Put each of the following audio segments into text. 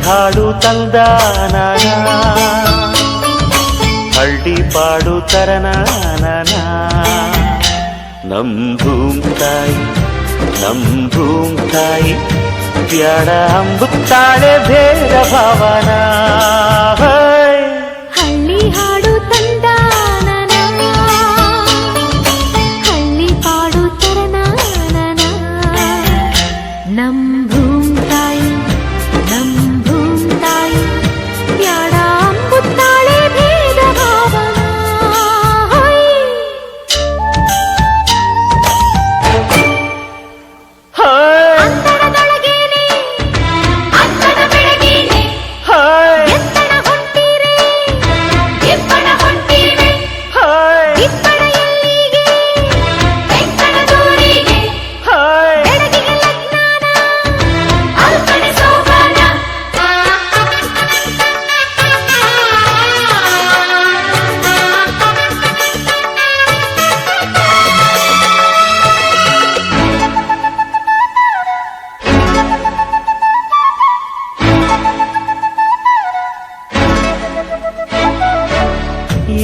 ಹಾಡು ತಂದಾನ ಹಳ್ಳಿ ಪಾಡು ತರನಾನ ನಮ್ ಭೂಮ್ತಾಯಿ ಬ್ಯಾಡ ಅಂಬುತ್ತಾಳೆ ಭೇದ ಭಾವನ ಹಳ್ಳಿ ಹಾಡು ತಂದಾನ ಹಳ್ಳಿ ಪಾಡು ತರನಾನ ನಮ್ ಭೂಮ್ತಾಯಿ ಬ್ಯಾಡ ಅಂಬುತ್ತಾಳೆ ಭೇದ ಭಾವನ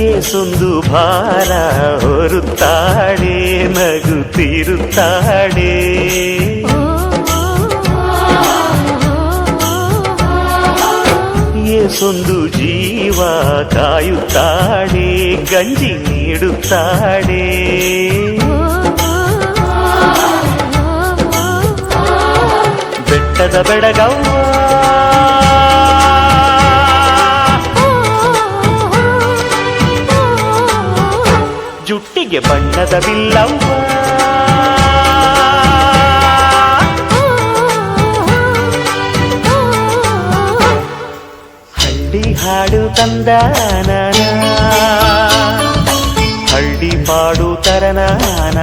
ಏಸೊಂದು ಭಾರ ಹೊರುತ್ತಾಳೆ ನಗುತ್ತಿರುತ್ತಾಳೆ ಏಸೊಂದು ಜೀವ ಕಾಯುತ್ತಾಳೆ ಗಂಜಿ ನೀಡುತ್ತಾಳೆ ಬೆಟ್ಟದ ಬೆಡಗವ್ವ ಜುಟ್ಟಿಗೆ ಬಣ್ಣದ ಬಿಲ್ಲವ್ವ ಹಳ್ಳಿ ಹಾಡು ತಂದಾನ ಹಳ್ಳಿ ಪಾಡು ತರನಾನ